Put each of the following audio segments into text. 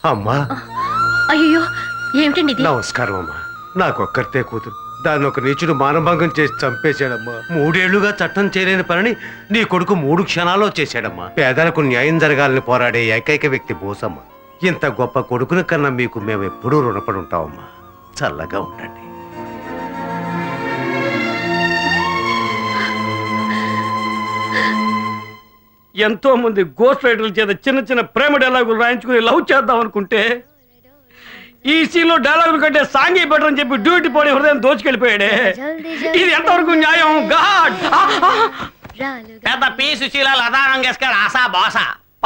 అమ్మా. అయ్యో ఏమిటండి ఇది? నమస్కారం అమ్మా. నాకొక్కరితే కూతురు, దాన్ని ఒక నీచుడు మానభంగం చేసి చంపేశాడమ్మా. 3 ఏళ్లుగా చట్టం చేయలేని పనిని నీ కొడుకు 3 క్షణాల్లో చేశాడమ్మా. పేదలకు న్యాయం జరగాలని పోరాడే ఏకైక వ్యక్తి బోసమ్మ. ఇంత గొప్ప కొడుకుని కన్నా మీకు మేము ఎప్పుడూ రుణపడి ఉంటామమ్మా. చల్లగా ఉండండి. ఎంతో మంది గోస్ట్ రైటర్ల చేత చిన్న చిన్న ప్రేమ డైలాగులు రాయించుకుని లవ్ చేద్దాం అనుకుంటే ఈ సీన్ లో డైలాగులు కంటే సాంఘీ బెటర్ అని చెప్పి డ్యూటీ పోనీ హృదయం దోచుకెళ్ళిపోయాడే. ఇది ఎంతవరకు న్యాయం? గాడ్! పెద్ద పీసు శీలాలు అదానంగేసుకొని ఆశా బాస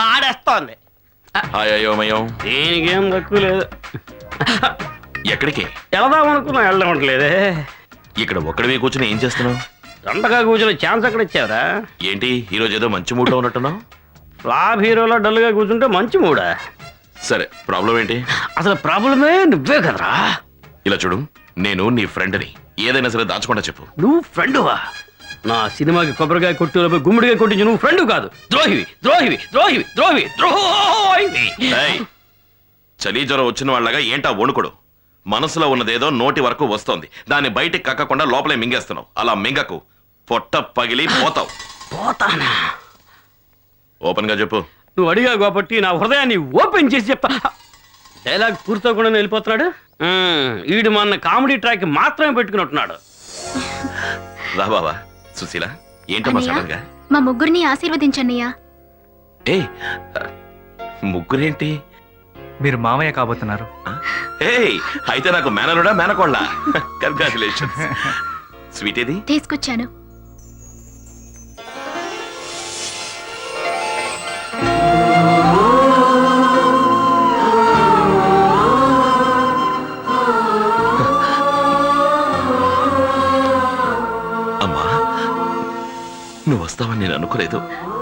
పాడేస్తోంది. దీనికేం తక్కువ లేదు. ఎక్కడికి వెళదాం అనుకున్నా, వెళ్ళమంటలేదే. ఇక్కడ ఒక్కడివి కూర్చుని ఏం చేస్తున్నావు? దండగా కూర్చుని ఛాన్స్ ఎక్కడ ఇచ్చారా? ఏంటి ఈరోజు ఏదో మంచి మూడ్లో ఉన్నట్టున్నావు? ఫ్లాప్ హీరోలో డల్గా కూర్చుంటే మంచి మూడా? సరే, ప్రాబ్లం ఏంటి? అసలు ప్రాబ్లమే నువ్వే కదరా. ఇలా చూడు, నేను నీ ఫ్రెండ్ని, ఏదైనా సరే దాచకుండా చెప్పు. నువ్వు ఫ్రెండువా? నా సినిమాకి కొబ్బరికాయ కొట్టు గుమ్మడికాయ కొట్టించి నువ్వు ఫ్రెండ్ కాదు, ద్రోహివి ద్రోహివి ద్రోహివి ద్రోహివి ద్రోహివి. చలి జ్వరం వచ్చిన వాళ్ళగా ఏంటా వణుకుడు? మనసులో ఉన్నదేదో నోటి వరకు వస్తోంది, దాన్ని బయటికి కక్కకుండా లోపలే మింగేస్తున్నావు. అలా మింగకు, పొట్ట పగిలి పోతావు. పోతానా? ఓపెన్ గా చెప్పు. నువ్వు అడిగా కాబట్టి నా హృదయాన్ని ఓపెన్ చేసి చెప్తా. డైలాగ్ పూర్తవకుండా వెళ్ళిపోతున్నాడు. ఈడు మన కామెడీ ట్రాక్ మాత్రమే పెట్టుకున్నట్టున్నాడు. రా బాబా. సుశీల, ఏంటమ్మా సడన్ గా? మా ముగ్గురిని ఆశీర్వదించన్నయ్యా. ఏ ముగ్గురేంటి? మీరు మామయ్య కాబోతున్నారు. అయితే నాకు మేనలుడా మేనకోళ్ళ? కంగ్రాచులేషన్స్. స్వీట్ ఏది? తీసుకొచ్చాను. అమ్మా, నువ్వు వస్తావని నేను అనుకోలేదు.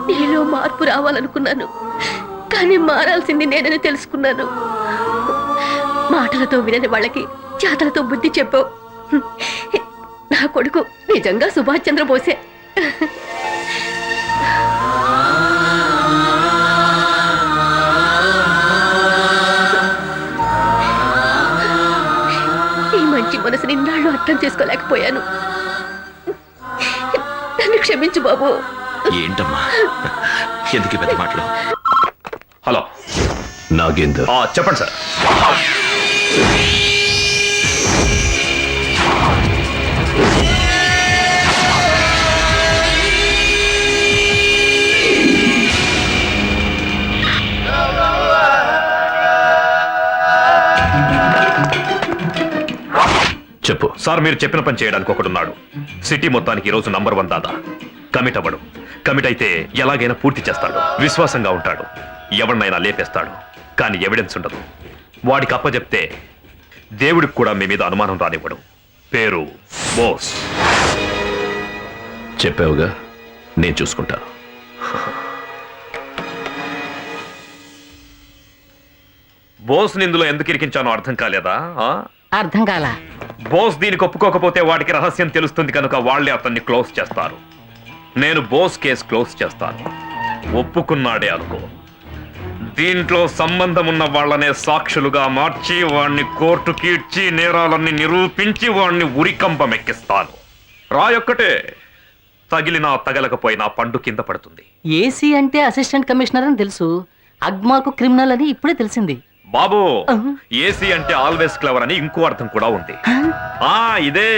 నీలో మార్పు రావాలనుకున్నాను, కానీ మారాల్సింది నేనని తెలుసుకున్నాను. మాటలతో వినని వాళ్ళకి చేతలతో బుద్ధి చెప్పావు. నా కొడుకు నిజంగా సుభాష్ చంద్రబోసే. ఈ మంచి మనసుని ఇన్నాళ్ళు అర్థం చేసుకోలేకపోయాను. నన్ను క్షమించు బాబు. ఏంటమ్మా ఎందుకు పెద్ద మాటలు? హలో నాగేందర్. చెప్పండి సార్. చెప్పు సార్, మీరు చెప్పిన పని చేయడానికి ఒకడున్నాడు. సిటీ మొత్తానికి ఈరోజు నంబర్ 1 దాదా. కమిట్ అవ్వడు. కమిట్ అయితే ఎలాగైనా పూర్తి చేస్తాడు. విశ్వాసంగా ఉంటాడు. ఎవరినైనా లేపేస్తాడు. కానీ ఎవిడెన్స్ ఉండదు. వాడికి అప్పచెప్తే దేవుడికి కూడా మీ మీద అనుమానం రానివ్వడు. పేరు బోస్. చెప్పావుగా, నేను చూసుకుంటాను. బోస్ ఇందులో ఎందుకు ఇరికించానో అర్థం కాలేదా? అర్థం కాలా? బోస్ దీనికి ఒప్పుకోకపోతే వాడికి రహస్యం తెలుస్తుంది కనుక వాళ్లే అతన్ని క్లోజ్ చేస్తారు. నేను బోస్ కేసు క్లోజ్ చేస్తాను. ఒప్పుకున్నాడే అనుకో, దీంట్లో సంబంధం ఉన్న వాళ్ళనే సాక్షులుగా మార్చి వాణ్ణి కోర్టుకి ఇచ్చి నేరాలన్నీ నిరూపించి వాణ్ణి ఉరికంపమెక్కిస్తాను. రాయొక్కటే తగిలినా తగలకపోయినా పండు కింద పడుతుంది. ఏసీ అంటే అసిస్టెంట్ కమిషనర్ అని తెలుసు, అగ్మాకు క్రిమినల్ అని ఇప్పుడే తెలిసింది. బాబు, ఏసీ అంటే ఆల్వేస్ క్లవర్ అని ఇంకో అర్థం కూడా ఉంది. ఇదే.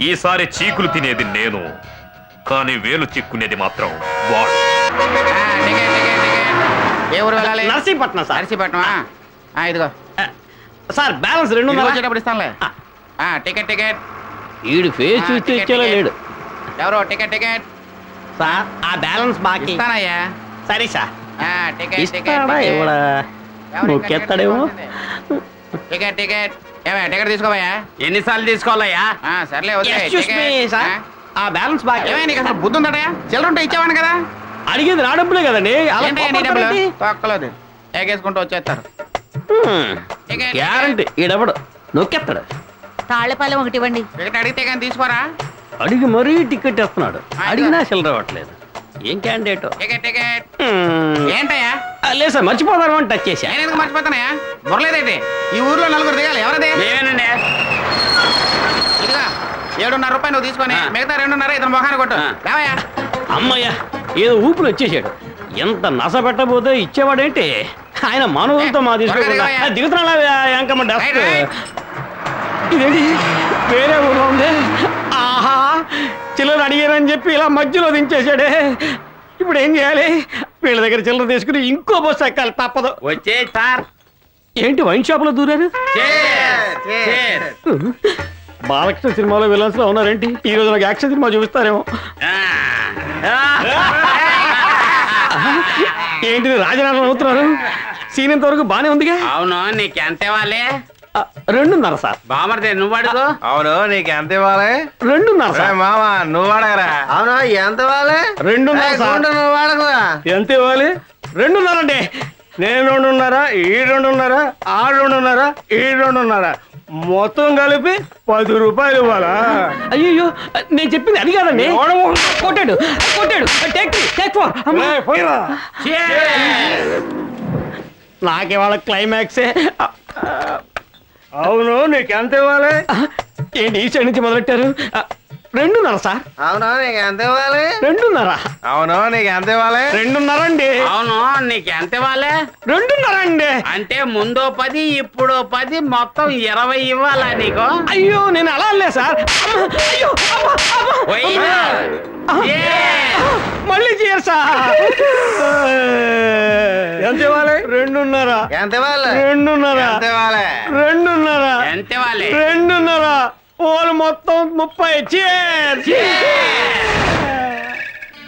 ఈసారి చీకులు తినేది నేను, కానీ వేలు చిక్కునేది మాత్రం వాడు. నర్సీపట్నం సార్. నర్సీపట్నమా? ఇదిగో సార్, బ్యాలెన్స్ 2 వచ్చేటప్పుడు ఇస్తానులే. Ticket ticket. ఈడు ఫేస్ చూస్తే ఇచ్చేలా లేడు. ఎవరో టికెట్ టికెట్ సార్, ఆ బ్యాలెన్స్ బాకీ. ఇస్తానయ్యా. సరే సార్. టికెట్ ఇస్తాడా ఇవ్వడా? నొక్కేస్తాడేమో. Ticket ticket. ఏమయ్యా టికెట్ తీసుకోవయ్యా? ఎన్నిసార్లు తీసుకోవాలయ్యా? సర్లే Excuse me, sir. ఆ బ్యాలెన్స్ బాకీ. ఏమైనా నీకు అసలు బుద్ధి ఉందటయా? చిల్లర ఉంటే ఇచ్చేవాను కదా. అడిగేది నా డబ్బులే కదండి. తొక్కలేదు, ఎగేసుకుంటూ వచ్చేస్తారు. గ్యారంటీ ఈడెవడు నొక్కేస్తాడు. తాళ్లపాలెం ఒకటి ఇవ్వండి. టికెట్ అడిగితే కానీ తీసుకోరా? అడిగి మరీ టికెట్ వేస్తున్నాడు. అడిగినా చిల్లర ఇవ్వట్లేదు. ఏం క్యాండిడేట్ టికెట్ టికెట్ ఏంటయ్యా? లేదు సార్ మర్చిపోతాను అని టచ్ చేశా. నేను ఎందుకు మర్చిపోతానయ్యా? బుర్రలేదేంటి? ఈ ఊర్లో నలుగురు దిగాలి, ఎవరది? నేనేనండి. ఇదిగా 7.5 రూపాయలు నువ్వు తీసుకొని మిగతా 2.5 ఇతను మొహాన్ని కొట్టు. లేవయ్యా. అమ్మయ్య ఏదో ఊపులు వచ్చేసాడు. ఎంత నస పెట్టబోతే ఇచ్చేవాడేంటి? ఆయన మానవులతో మా తీసుకోకుండా దిగుతున్నా ఎంకమ్మ డస్ట్. ఇదేంటి వేరే ఊళ్ళో ఉంది. ఆహా చిల్లర అడిగారని చెప్పి ఇలా మధ్యలో దించేసాడే. ఇప్పుడు ఏం చేయాలి? వీళ్ళ దగ్గర చిల్లర తీసుకుని ఇంకో బస్సు ఎక్కాలి, తప్పదు. వచ్చే సార్. ఏంటి వైన్ షాప్ లో దూరారు? బాలకృష్ణ సినిమాలో విలన్స్ లో ఉన్నారేంటి? ఈ రోజు నాకు యాక్షన్ సినిమా చూపిస్తారేమో. ఏంటి రాజనారాయణ అవుతున్నారు? సీన్ ఇంతవరకు బానే ఉందిగా. అవును, నీకు ఎంత ఇవ్వాలి? 2.5 సార్. బామర్దే నువ్వు అడుగు. అవును, నీకు ఎంత ఇవ్వాలి? 2.5 సార్. మామా నువ్వు అడగరా? అవును, ఎంత ఇవ్వాలి? 2.5 సార్. నువ్వు అడగరా? ఎంత ఇవ్వాలి? 2.5 అండి. నేను 2.5, ఈ 2.5, ఆ 2.5, ఈ 2.5 మొత్తం కలిపి 10 రూపాయలు ఇవ్వాలా? అయ్యో నేను చెప్పింది అది కాదండి. కొట్టాడు కొట్టాడు. నాకివాళ క్లైమాక్సే. అవును, నీకు ఎంత ఇవ్వాలి? ఏంటి ఈ సైడ్ నుంచి మొదలెట్టారు? 2.5 సార్. అవును, నీకు ఎంత ఇవ్వాలి? 2.5. అవును, నీకు ఎంత ఇవ్వాలి? 2.5 అండి. అవును, నీకు ఎంత ఇవ్వాలి? 2.5 అండి. అంటే ముందో 10 ఇప్పుడు 10 మొత్తం 20 ఇవ్వాలా నీకు? అయ్యో నేను అలా అనలే సార్. అమ్మ, అయ్యో, అమ్మ, అమ్మ. పోయినా? మళ్ళీ చేయరు సార్. ఎంత ఇవ్వాలి? 2.5. ఎంత ఇవ్వాలి? 2.5. ఎంత ఇవ్వాలి? 2.5. ఎంత ఇవ్వాలి? 2.5. ఓలు మొత్తం 30.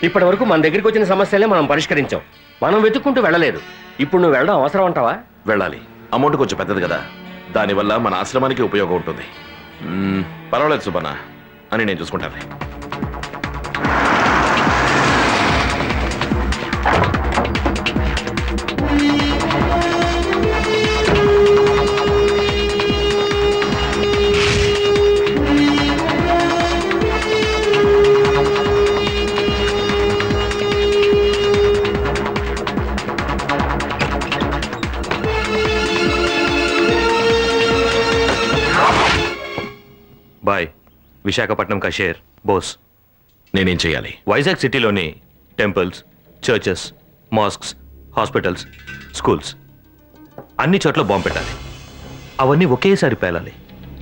ఇప్పటి వరకు మన దగ్గరికి వచ్చిన సమస్యలే మనం పరిష్కరించాం. మనం వెతుక్కుంటూ వెళ్ళలేదు. ఇప్పుడు నువ్వు వెళ్ళడం అవసరం అంటావా? వెళ్ళాలి. అమౌంట్ కొంచెం పెద్దది కదా, దానివల్ల మన ఆశ్రమానికి ఉపయోగం ఉంటుంది. పర్వాలేదు సుబ్బన్న అని నేను చూసుకుంటాను. బాయ్. విశాఖపట్నం కా షేర్ బోస్. నేనేం చేయాలి? వైజాగ్ సిటీలోని temples, churches, mosques, hospitals, schools అన్ని చోట్ల బాంబు పెట్టాలి. అవన్నీ ఒకేసారి పేలాలి.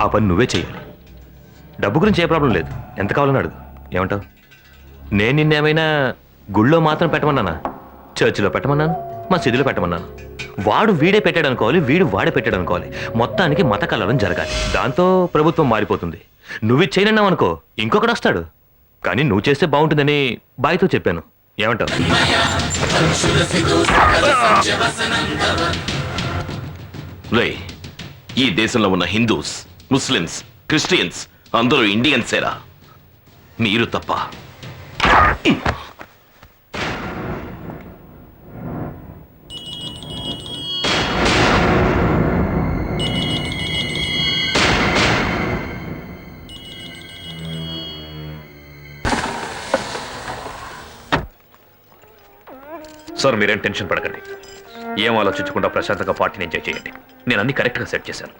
ఆ పని నువ్వే చేయాలి. డబ్బు గురించి ఏ ప్రాబ్లం లేదు, ఎంత కావాలని అడుగు. ఏమంటావు? నేను నిన్నేమైనా గుళ్ళో మాత్రం పెట్టమన్నానా? చర్చిలో పెట్టమన్నాను, మసీదులో పెట్టమన్నాను. వాడు వీడే పెట్టాడు అనుకోవాలి, వీడు వాడే పెట్టాడు అనుకోవాలి. మొత్తానికి మత కలవరం జరగాలి. దాంతో ప్రభుత్వం మారిపోతుంది. నువ్వు చేయనన్నావు అనుకో, ఇంకొకడు వస్తాడు. కానీ నువ్వు చేస్తే బాగుంటుందని బాయ్తో చెప్పాను. ఏమంటావు? రే, ఈ దేశంలో ఉన్న హిందూస్, ముస్లిమ్స్, క్రిస్టియన్స్ అందరూ ఇండియన్సేరా, మీరు తప్ప. సార్ మీరేం టెన్షన్ పడకండి. ఏం ఆలోచించకుండా ప్రశాంతంగా పార్టీని ఎంజాయ్ చేయండి. నేను అన్ని కరెక్ట్గా సెట్ చేశాను.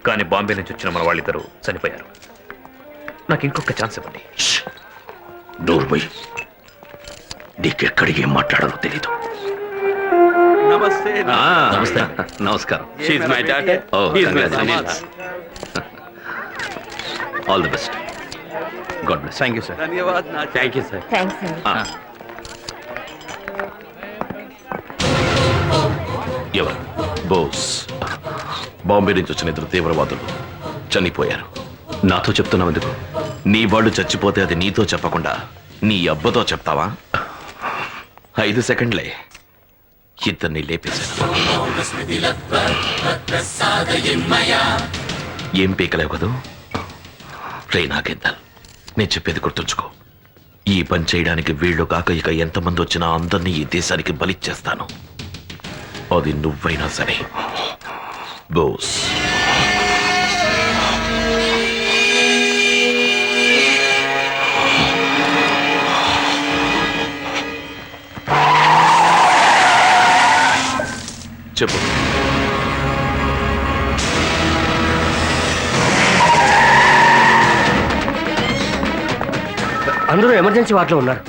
కానీ బాంబే నుంచి వచ్చిన మన వాళ్ళిద్దరూ చనిపోయారు. నాకు ఇంకొక ఛాన్స్ ఇవ్వండి. డోర్బోయ్, నీకెక్కడికి ఏం మాట్లాడాలో తెలీదు. నమస్తే. నమస్తే. నమస్కారం. All the best. God bless. Thank you sir. Thank you sir. Thanks అండి. ఎవరు? బోస్. బాంబే నుంచి వచ్చిన 2 తీవ్రవాదులు చనిపోయారు. నాతో చెప్తున్నావు ఎందుకు? నీ వాళ్ళు చచ్చిపోతే అది నీతో చెప్పకుండా నీ అబ్బతో చెప్తావా? 5 సెకండ్లే ఇద్దరిని లేపేశాను. ఏం పీకలేవు కదూ? రే నాగేందర్, నేను చెప్పేది గుర్తుంచుకో. ఈ పని చేయడానికి వీళ్ళు కాక ఇక ఎంతమంది వచ్చినా అందరినీ ఈ దేశానికి బలిచ్చేస్తాను. అది నువ్వైనా సరే. బోస్. చెప్పు. అందరూ ఎమర్జెన్సీ వార్డులో ఉన్నారు.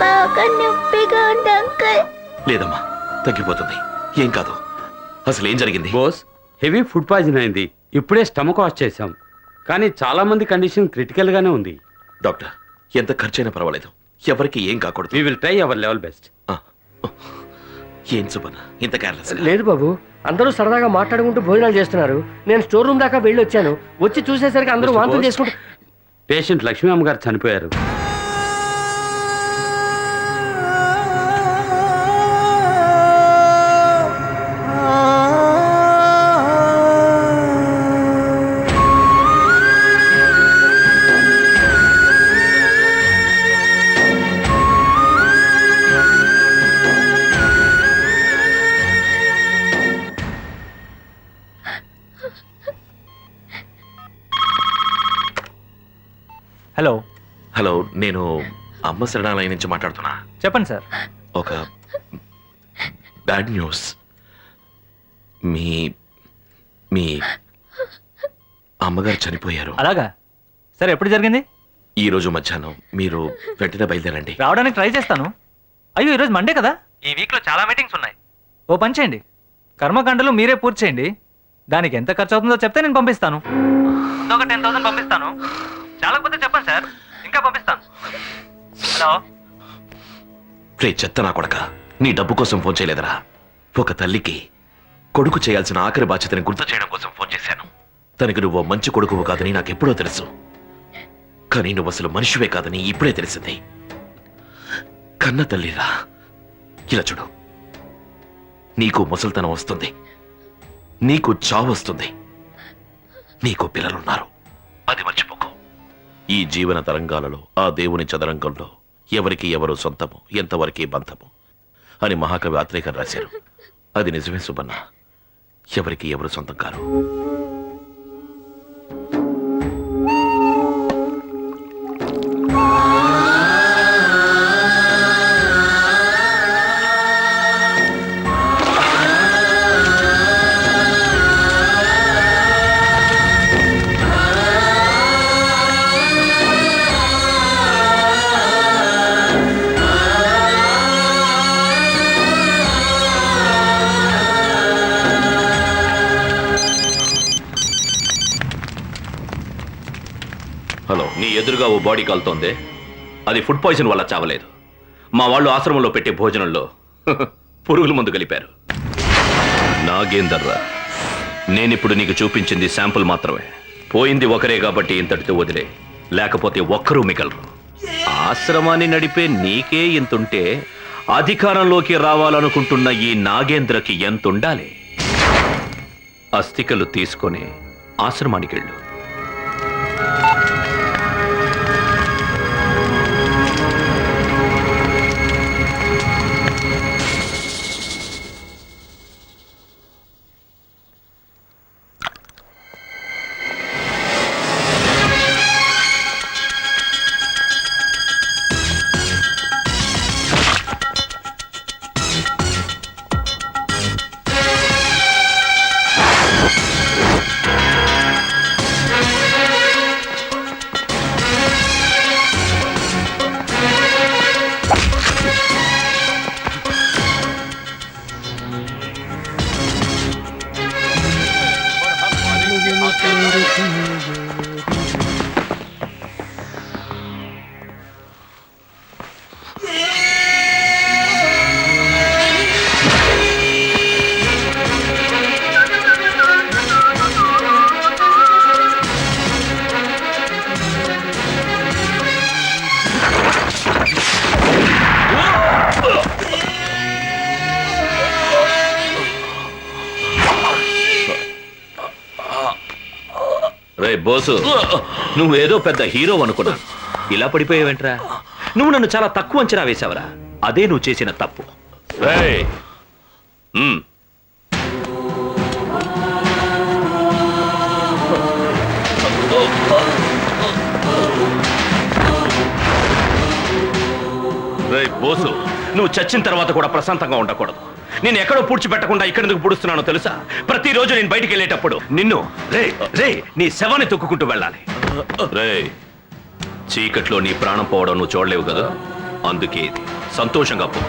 బాగా నొప్పిగా ఉంది అంకుల్. లేదమ్మా, తగ్గిపోతుంది. ఏం కాదు. అసలు ఏం జరిగింది? బోస్, హెవీ ఫుడ్ పాయిజన్ అయింది. ఇప్పుడే స్టమక్ వాష్ చేశాం, కానీ చాలా మంది కండిషన్ క్రిటికల్ గానే ఉంది. డాక్టర్, ఎంత ఖర్చైనా పర్వాలేదు, ఎవరికి ఏం కాకూడదు. We will try our level best. ఏం సుబ్బన్న ఇంత కేర్లెస్? లేదు బాబు, అందరూ సరదాగా మాట్లాడుకుంటూ భోజనాలు చేస్తున్నారు. నేను స్టోర్ రూమ్ దాకా వెళ్ళి వచ్చాను. వచ్చి చూసేసరికి అందరూ వాంతులు చేసుకుంటూ. పేషెంట్ లక్ష్మీ అమ్మగారు చనిపోయారు. హలో, హలో, నేను అమ్మ శరణాలయం నుంచి మాట్లాడుతున్నా. చెప్పండి సార్. ఒక బ్యాడ్ న్యూస్. మీ మీ అమ్మగారు చనిపోయారు. అలాగా? సార్, ఎప్పుడు జరిగింది? ఈ రోజు మధ్యాహ్నం. మీరు వెంటనే బయలుదేరండి. రావడానికి ట్రై చేస్తాను. అయ్యో, ఈరోజు మండే కదా, ఈ వీక్లో చాలా మీటింగ్స్ ఉన్నాయి. ఓ పని చేయండి, కర్మకాండలు మీరే పూర్తి చేయండి. దానికి ఎంత ఖర్చు అవుతుందో చెప్తే నేను పంపిస్తాను. ఒక 10,000 పంపిస్తాను. చాలకపోతే చెప్పండి సార్, ఇంకా పంపిస్తాను. హలో. రే చెత్త నా కొడక, నీ డబ్బు కోసం ఫోన్ చేయలేదరా? ఒక తల్లికి కొడుకు చేయాల్సిన ఆఖరి బాధ్యతని గుర్తు చేయడం కోసం ఫోన్ చేశాను. తనకి నువ్వు మంచి కొడుకువు కాదని నాకెప్పుడో తెలుసు, కానీ నువ్వు అసలు మనిషివే కాదని ఇప్పుడే తెలిసింది. కన్న తల్లిరా, ఇలా చూడు, నీకు ముసలితనం వస్తుంది, నీకు చావు వస్తుంది, నీకు పిల్లలున్నారు. అది మర్చిపోకు. ఈ జీవన తరంగాలలో ఆ దేవుని చదరంగంలో ఎవరికి ఎవరు సొంతము, ఎంతవరకు బంధము అని మహాకవి ఆత్రేయకర్ రాశారు. అది నిజమే సుబ్బన్న, ఎవరికి ఎవరు సొంతం కారు. హలో, నీ ఎదురుగా ఓ బాడీ కాలుతోందే, అది ఫుడ్ పాయిజన్ వల్ల చావలేదు. మా వాళ్ళు ఆశ్రమంలో పెట్టే భోజనంలో పురుగుల మందు కలిపారు. నాగేందర్రా, నేనిప్పుడు నీకు చూపించింది శాంపుల్ మాత్రమే. పోయింది ఒకరే కాబట్టి ఇంతటితో వదిలే, లేకపోతే ఒక్కరూ మిగలరు. ఆశ్రమాన్ని నడిపే నీకే ఇంతుంటే అధికారంలోకి రావాలనుకుంటున్న ఈ నాగేంద్రకి ఎంతుండాలి? అస్థికలు తీసుకొని ఆశ్రమానికి వెళ్ళు. రే బోసు, నువ్వేదో పెద్ద హీరో అనుకున్నాను, ఇలా పడిపోయావేంట్రా? నువ్వు నన్ను చాలా తక్కువ అంచనా వేశావరా. అదే నువ్వు చేసిన తప్పు. రేయ్, మ్, రేయ్ బోసు, నువ్వు చచ్చిన తర్వాత కూడా ప్రశాంతంగా ఉండకూడదు. నేను ఎక్కడో పూడ్చిపెట్టకుండా ఇక్కడెందుకు పుడుస్తున్నానో తెలుసా? ప్రతిరోజు నేను బయటికి వెళ్ళేటప్పుడు నిన్ను రే నీ శవాన్ని తొక్కుకుంటూ వెళ్ళాలి. రేయ్, చీకట్లో నీ ప్రాణం పోవడం నువ్వు చూడలేవు కదా, అందుకే ఇది. సంతోషంగా పో.